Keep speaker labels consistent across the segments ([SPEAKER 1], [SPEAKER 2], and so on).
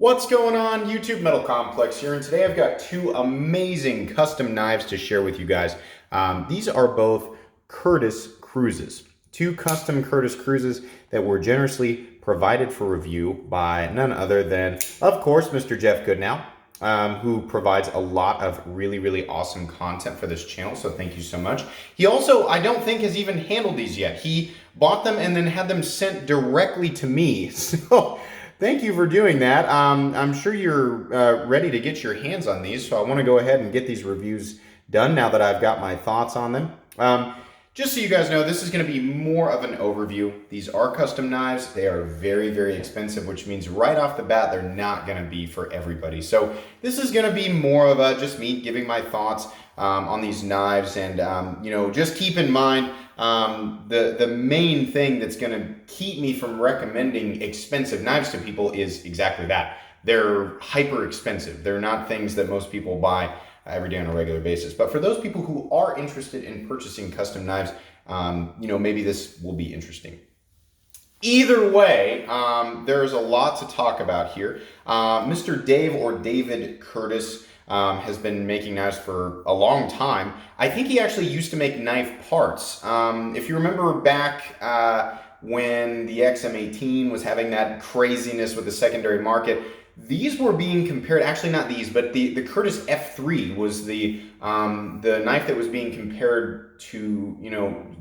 [SPEAKER 1] What's going on, YouTube? Metal Complex here, and today I've got two amazing custom knives to share with you guys. These are both Cruzes, two custom Cruzes that were generously provided for review by none other than, of course, Mr. Jeff Goodnow, who provides a lot of really awesome content for this channel, so thank you so much. He also, I don't think, has even handled these yet. He bought them and then had them sent directly to me, so thank you for doing that. I'm sure you're ready to get your hands on these, so I want to go ahead and get these reviews done now that I've got my thoughts on them. Just so you guys know, this is going to be more of an overview. These are custom knives. They are very expensive, which means right off the bat, they're not going to be for everybody. So this is going to be more of a just me giving my thoughts on these knives, and just keep in mind the main thing that's going to keep me from recommending expensive knives to people is exactly that. They're hyper expensive. They're not things that most people buy every day on a regular basis. But for those people who are interested in purchasing custom knives, maybe this will be interesting. Either way, there's a lot to talk about here. Mr. Dave or David Curtis has been making knives for a long time. I think he actually used to make knife parts. If you remember back when the XM18 was having that craziness with the secondary market, these were being compared, actually not these, but the Curtis F3 was the knife that was being compared to,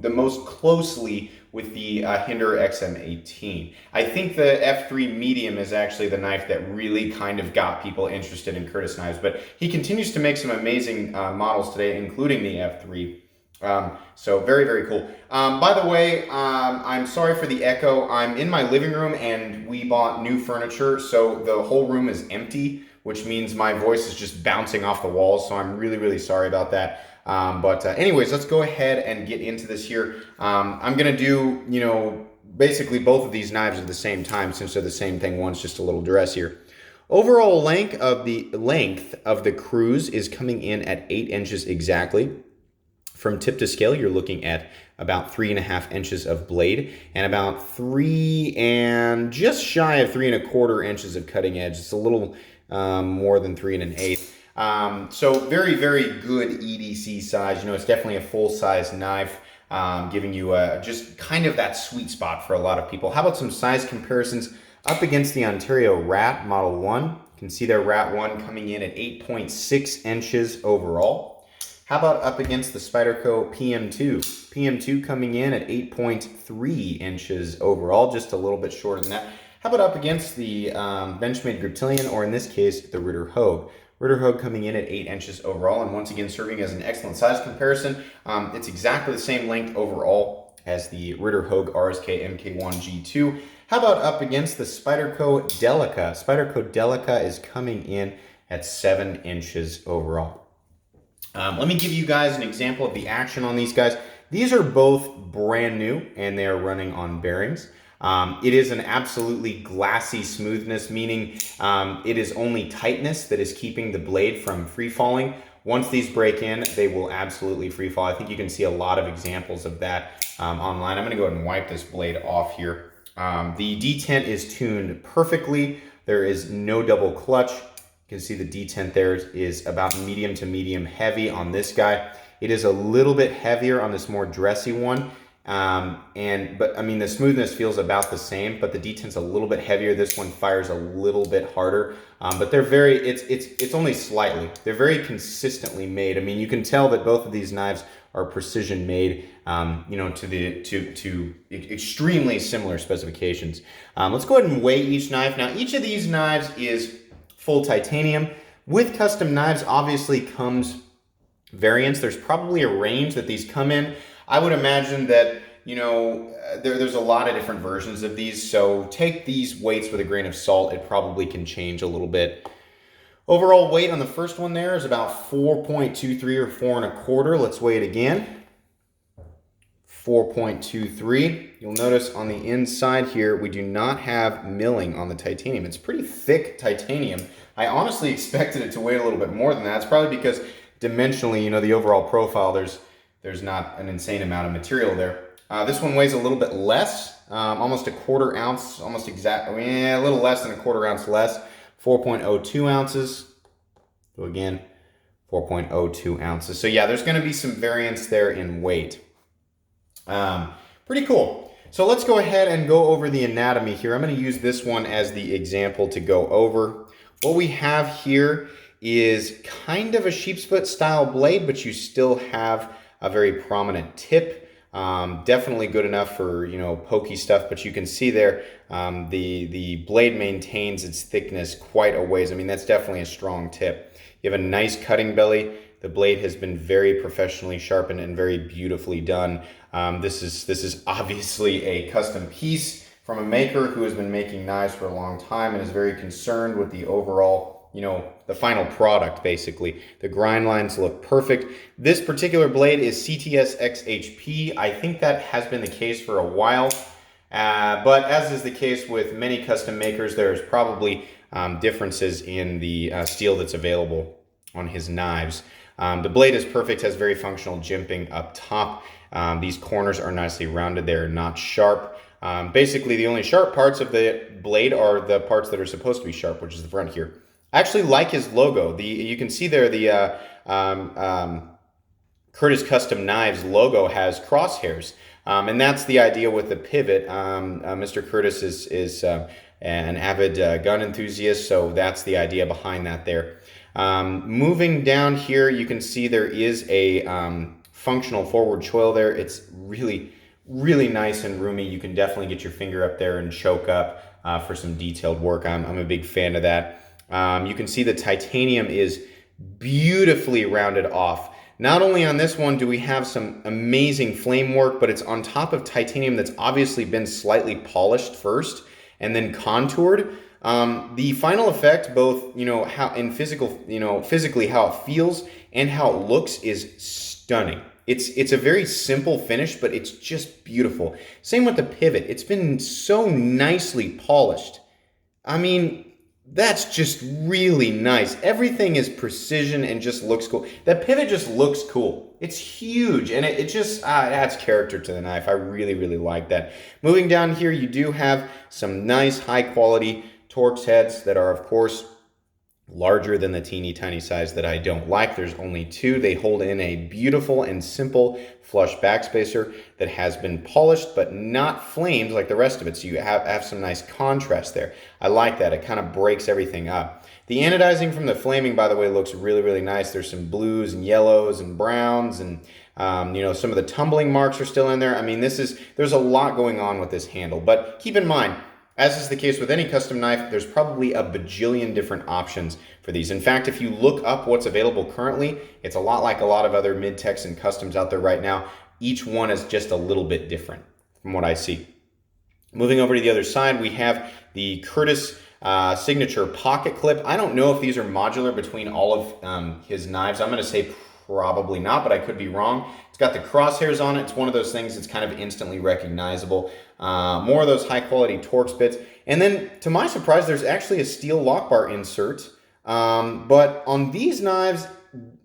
[SPEAKER 1] the most closely with the Hinder XM18. I think the F3 medium is actually the knife that really kind of got people interested in Curtis knives, but he continues to make some amazing models today, including the F3. So very cool. By the way, I'm sorry for the echo. I'm in my living room and we bought new furniture, so the whole room is empty, which means my voice is just bouncing off the walls, so I'm really sorry about that. Anyways, let's go ahead and get into this here. I'm gonna do, basically both of these knives at the same time, since they're the same thing. One's just a little dressier. Overall length of the Cruze is coming in at 8 inches exactly. From tip to scale, you're looking at about 3.5 inches of blade and about 3 and just shy of 3.25 inches of cutting edge. It's a little more than 3 1/8. So very good EDC size. It's definitely a full-size knife, giving you just kind of that sweet spot for a lot of people. How about some size comparisons up against the Ontario Rat Model 1? You can see their Rat 1 coming in at 8.6 inches overall. How about up against the Spyderco PM2? PM2 coming in at 8.3 inches overall, just a little bit shorter than that. How about up against the Benchmade Griptilian, or in this case, the Ritter Hogue? Ritter Hogue coming in at 8 inches overall, and once again serving as an excellent size comparison. It's exactly the same length overall as the Ritter Hogue RSK MK1 G2. How about up against the Spyderco Delica? Spyderco Delica is coming in at 7 inches overall. Let me give you guys an example of the action on these guys. These are both brand new and they are running on bearings. It is an absolutely glassy smoothness, meaning it is only tightness that is keeping the blade from free falling. Once these break in, they will absolutely free fall. I think you can see a lot of examples of that online. I'm gonna go ahead and wipe this blade off here. The detent is tuned perfectly. There is no double clutch. You can see the detent there is about medium to medium heavy on this guy. It is a little bit heavier on this more dressy one. But I mean, the smoothness feels about the same, but the detent's a little bit heavier. This one fires a little bit harder, but they're it's only slightly. They're very consistently made. I mean, you can tell that both of these knives are precision made, to extremely similar specifications. Let's go ahead and weigh each knife. Now, each of these knives is full titanium. With custom knives, obviously comes variants. There's probably a range that these come in. I would imagine that, there's a lot of different versions of these, so take these weights with a grain of salt. It probably can change a little bit. Overall weight on the first one there is about 4.23 or 4.25. Let's weigh it again. 4.23. You'll notice on the inside here, we do not have milling on the titanium. It's pretty thick titanium. I honestly expected it to weigh a little bit more than that. It's probably because dimensionally, the overall profile, there's not an insane amount of material there. This one weighs a little bit less, almost a 1/4 ounce, almost exact, a little less than a 1/4 ounce less. 4.02 ounces. So again, 4.02 ounces. So yeah, there's going to be some variance there in weight. Pretty cool. So let's go ahead and go over the anatomy here. I'm going to use this one as the example to go over. What we have here is kind of a sheep's foot style blade, but you still have a very prominent tip. Definitely good enough for, you know, pokey stuff, but you can see there the blade maintains its thickness quite a ways. I mean, that's definitely a strong tip. You have a nice cutting belly. The blade has been very professionally sharpened and very beautifully done. This is obviously a custom piece from a maker who has been making knives for a long time and is very concerned with the overall, you know, the final product, basically. The grind lines look perfect. This particular blade is CTS XHP. I think that has been the case for a while, but as is the case with many custom makers, there's probably differences in the steel that's available on his knives. The blade is perfect, has very functional jimping up top. These corners are nicely rounded. They're not sharp. Basically, the only sharp parts of the blade are the parts that are supposed to be sharp, which is the front here. I actually like his logo. You can see there the Cruze Custom Knives logo has crosshairs. And that's the idea with the pivot. Mr. Cruze is an avid gun enthusiast, so that's the idea behind that there. Moving down here, you can see there is a functional forward choil there. It's really, really nice and roomy. You can definitely get your finger up there and choke up for some detailed work. I'm a big fan of that. You can see the titanium is beautifully rounded off. Not only on this one do we have some amazing flame work, but it's on top of titanium that's obviously been slightly polished first and then contoured. The final effect, both, you know, how in physically how it feels and how it looks is stunning. It's a very simple finish, but it's just beautiful. Same with the pivot. It's been so nicely polished. I mean, that's just really nice. Everything is precision and just looks cool. That pivot just looks cool. It's huge, and it just it adds character to the knife. I really, really like that. Moving down here, you do have some nice high-quality Torx heads that are, of course, larger than the teeny tiny size that I don't like. There's only two. They hold in a beautiful and simple flush backspacer that has been polished but not flamed like the rest of it, so you have some nice contrast there. I like that. It kind of breaks everything up. The anodizing from the flaming, by the way, looks really, really nice. There's some blues and yellows and browns, and you know, some of the tumbling marks are still in there. I mean, there's a lot going on with this handle, but keep in mind, as is the case with any custom knife, there's probably a bajillion different options for these. In fact, if you look up what's available currently, it's a lot like a lot of other mid-techs and customs out there right now. Each one is just a little bit different from what I see. Moving over to the other side, we have the Cruze signature pocket clip. I don't know if these are modular between all of his knives. I'm going to say probably not, but I could be wrong. It's got the crosshairs on it. It's one of those things that's kind of instantly recognizable. More of those high quality Torx bits. And then to my surprise, there's actually a steel lock bar insert. But on these knives,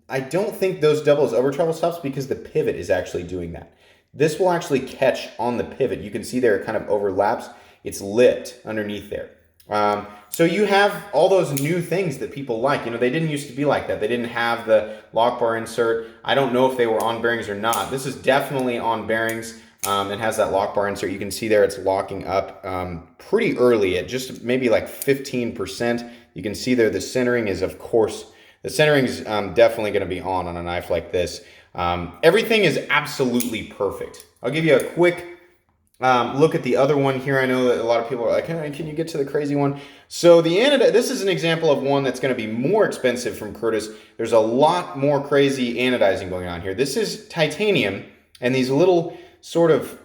[SPEAKER 1] I don't think those double as over travel stops because the pivot is actually doing that. This will actually catch on the pivot. You can see there it kind of overlaps. It's lit underneath there. So you have all those new things that people like. You know, they didn't used to be like that. They didn't have the lock bar insert. I don't know if they were on bearings or not. This is definitely on bearings. It has that lock bar insert. You can see there it's locking up pretty early at just maybe like 15%. You can see there the centering is, of course, the centering is definitely going to be on a knife like this. Everything is absolutely perfect. I'll give you a quick look at the other one here. I know that a lot of people are like, can you get to the crazy one? So this is an example of one that's going to be more expensive from Cruze. There's a lot more crazy anodizing going on here. This is titanium, and these little sort of,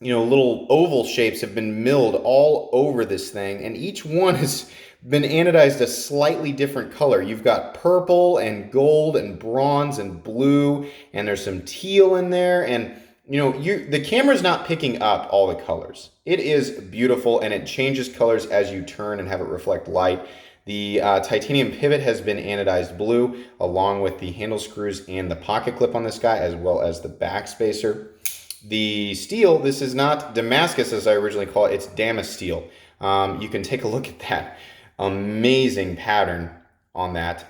[SPEAKER 1] you know, little oval shapes have been milled all over this thing, and each one has been anodized a slightly different color. You've got purple and gold and bronze and blue, and there's some teal in there, and you know, the camera's not picking up all the colors. It is beautiful, and it changes colors as you turn and have it reflect light. The titanium pivot has been anodized blue, along with the handle screws and the pocket clip on this guy, as well as the backspacer. The steel, this is not Damascus as I originally call it, it's Damas steel. You can take a look at that. Amazing pattern on that.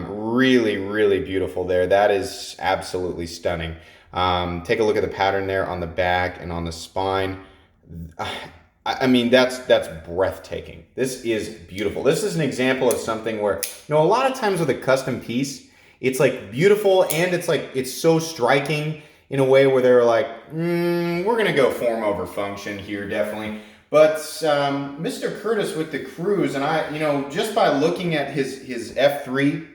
[SPEAKER 1] Really, really beautiful there. That is absolutely stunning. Take a look at the pattern there on the back and on the spine. I mean, that's breathtaking. This is beautiful. This is an example of something where, you know, a lot of times with a custom piece, it's like beautiful and it's like, it's so striking in a way where they're like, we're going to go form over function here, definitely. But Mr. Curtis with the Cruze, and I, you know, just by looking at his F3,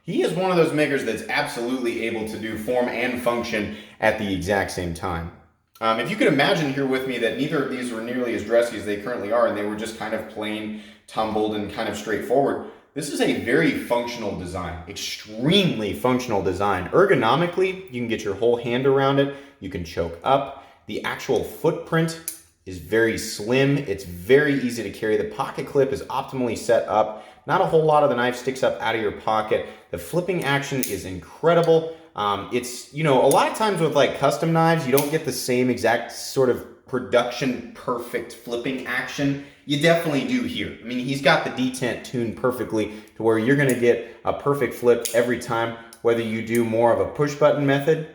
[SPEAKER 1] he is one of those makers that's absolutely able to do form and function at the exact same time. If you could imagine here with me that neither of these were nearly as dressy as they currently are, and they were just kind of plain, tumbled, and kind of straightforward, this is a very functional design, extremely functional design. Ergonomically, you can get your whole hand around it, you can choke up. The actual footprint is very slim, it's very easy to carry. The pocket clip is optimally set up. Not a whole lot of the knife sticks up out of your pocket. The flipping action is incredible. It's, you know, a lot of times with like custom knives, you don't get the same exact sort of production perfect flipping action. You definitely do here. I mean, he's got the detent tuned perfectly to where you're gonna get a perfect flip every time, whether you do more of a push button method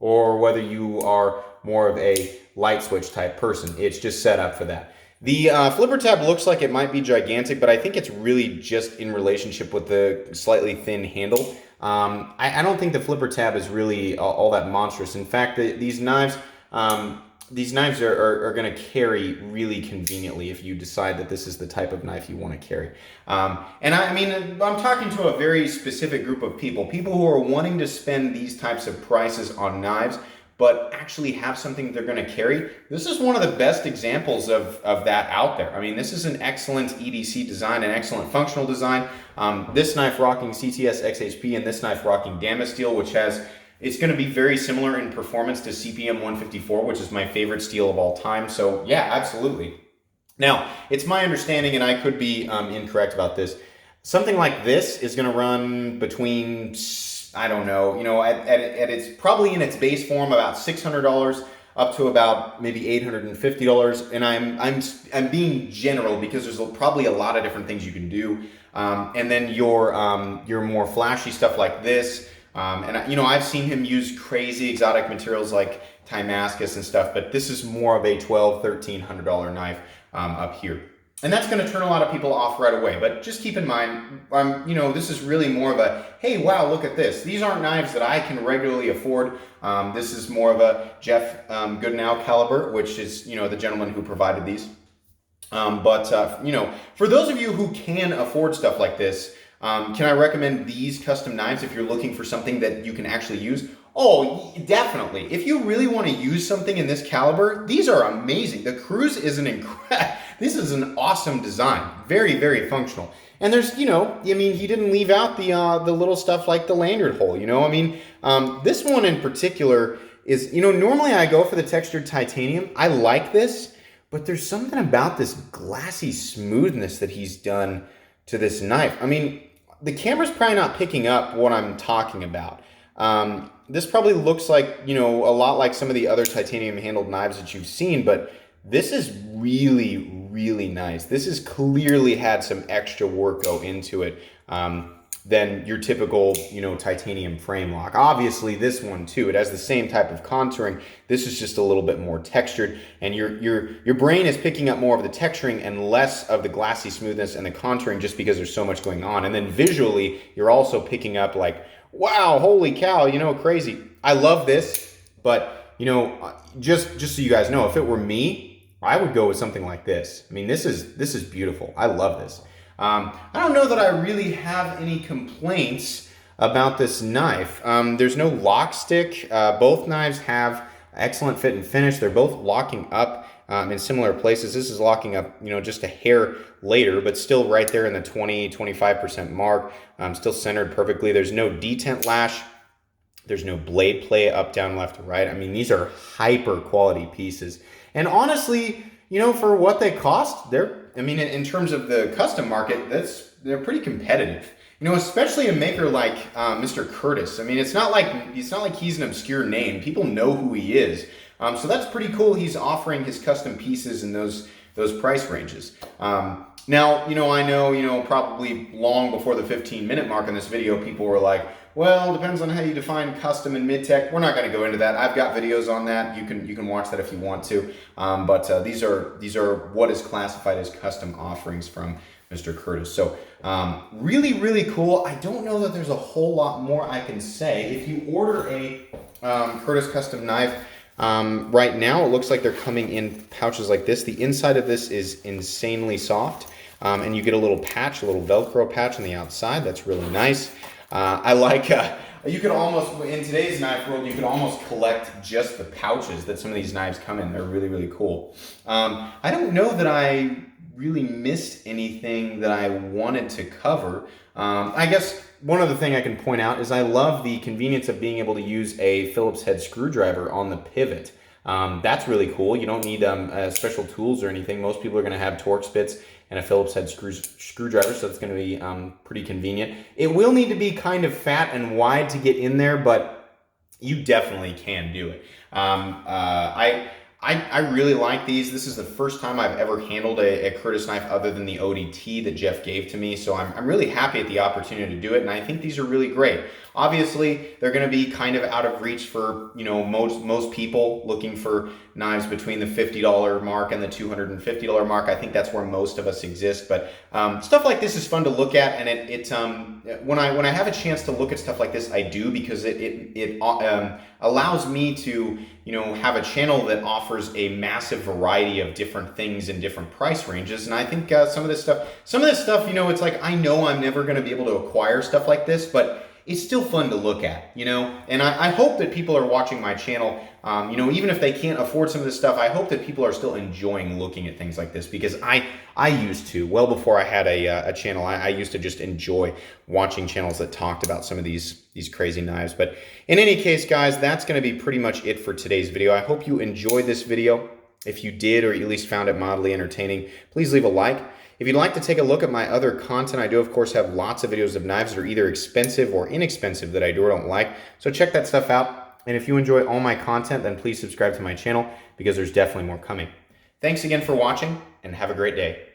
[SPEAKER 1] or whether you are more of a light switch type person. It's just set up for that. The flipper tab looks like it might be gigantic, but I think it's really just in relationship with the slightly thin handle. I don't think the flipper tab is really all that monstrous. In fact, these knives are going to carry really conveniently if you decide that this is the type of knife you want to carry. And I mean, I'm talking to a very specific group of people who are wanting to spend these types of prices on knives, but actually have something they're going to carry. This is one of the best examples of that out there. I mean, this is an excellent EDC design, an excellent functional design. This knife rocking CTS XHP and this knife rocking Damasteel, which it's going to be very similar in performance to CPM 154, which is my favorite steel of all time. So yeah, absolutely. Now, it's my understanding, and I could be incorrect about this, something like this is going to run between, I don't know, you know, at its probably in its base form about $600 up to about maybe $850, and I'm being general because there's probably a lot of different things you can do, and then your more flashy stuff like this, and you know, I've seen him use crazy exotic materials like Damascus and stuff, but this is more of a $1,200–1,300 knife up here. And that's going to turn a lot of people off right away. But just keep in mind, you know, this is really more of a, hey, wow, look at this. These aren't knives that I can regularly afford. This is more of a Jeff Goodenow caliber, which is, you know, the gentleman who provided these. You know, for those of you who can afford stuff like this, can I recommend these custom knives if you're looking for something that you can actually use? Oh, definitely. If you really want to use something in this caliber, these are amazing. The Cruze is this is an awesome design. Very, very functional. And there's, you know, I mean, he didn't leave out the little stuff like the lanyard hole, you know? I mean, this one in particular is, you know, normally I go for the textured titanium. I like this, but there's something about this glassy smoothness that he's done to this knife. I mean, the camera's probably not picking up what I'm talking about. This probably looks like, you know, a lot like some of the other titanium handled knives that you've seen, but this is really, really nice. This has clearly had some extra work go into it than your typical, you know, titanium frame lock. Obviously, this one too, it has the same type of contouring. This is just a little bit more textured, and your brain is picking up more of the texturing and less of the glassy smoothness and the contouring just because there's so much going on. And then visually, you're also picking up like, wow, holy cow, you know, crazy. I love this, but, you know, just so you guys know, if it were me, I would go with something like this. I mean, this is beautiful. I love this. I don't know that I really have any complaints about this knife. There's no lock stick. Both knives have excellent fit and finish. They're both locking up in similar places. This is locking up, you know, just a hair later, but still right there in the 20–25% mark. Still centered perfectly. There's no detent lash. There's no blade play up, down, left, or right. I mean, these are hyper quality pieces. And honestly, you know, for what they cost, I mean, in terms of the custom market, they're pretty competitive. You know, especially a maker like Mr. Curtis. I mean, it's not like he's an obscure name. People know who he is. So that's pretty cool. He's offering his custom pieces in those price ranges. Now, I know, probably long before the 15-minute mark in this video, people were like, well, depends on how you define custom and mid-tech. We're not going to go into that. I've got videos on that. You can watch that if you want to. But these are what is classified as custom offerings from Mr. Cruze. So really, really cool. I don't know that there's a whole lot more I can say. If you order a Cruze custom knife, right now it looks like they're coming in pouches like this. The inside of this is insanely soft, and you get a little patch, a little Velcro patch on the outside. That's really nice. I like, you could almost, in today's knife world, you could almost collect just the pouches that some of these knives come in. They're really, really cool. I don't know that I really missed anything that I wanted to cover. I guess one other thing I can point out is I love the convenience of being able to use a Phillips head screwdriver on the pivot. That's really cool. You don't need special tools or anything. Most people are going to have Torx bits and a Phillips head screwdriver, so it's going to be pretty convenient. It will need to be kind of fat and wide to get in there, but you definitely can do it. I really like these. This is the first time I've ever handled a Cruze knife other than the ODT that Jeff gave to me, so I'm really happy at the opportunity to do it, and I think these are really great. Obviously, they're going to be kind of out of reach for most people looking for knives between the $50 mark and the $250 mark. I think that's where most of us exist, but stuff like this is fun to look at, and when I have a chance to look at stuff like this, I do, because it allows me to have a channel that offers a massive variety of different things in different price ranges. And I think some of this stuff, it's like, I know I'm never going to be able to acquire stuff like this, but it's still fun to look at, and I hope that people are watching my channel, even if they can't afford some of this stuff, I hope that people are still enjoying looking at things like this, because I used to, well before I had a channel, I used to just enjoy watching channels that talked about some of these crazy knives. But in any case, guys, that's going to be pretty much it for today's video. I hope you enjoyed this video. If you did, or at least found it mildly entertaining, please leave a like. If you'd like to take a look at my other content, I do, of course, have lots of videos of knives that are either expensive or inexpensive that I do or don't like. So check that stuff out. And if you enjoy all my content, then please subscribe to my channel, because there's definitely more coming. Thanks again for watching, and have a great day.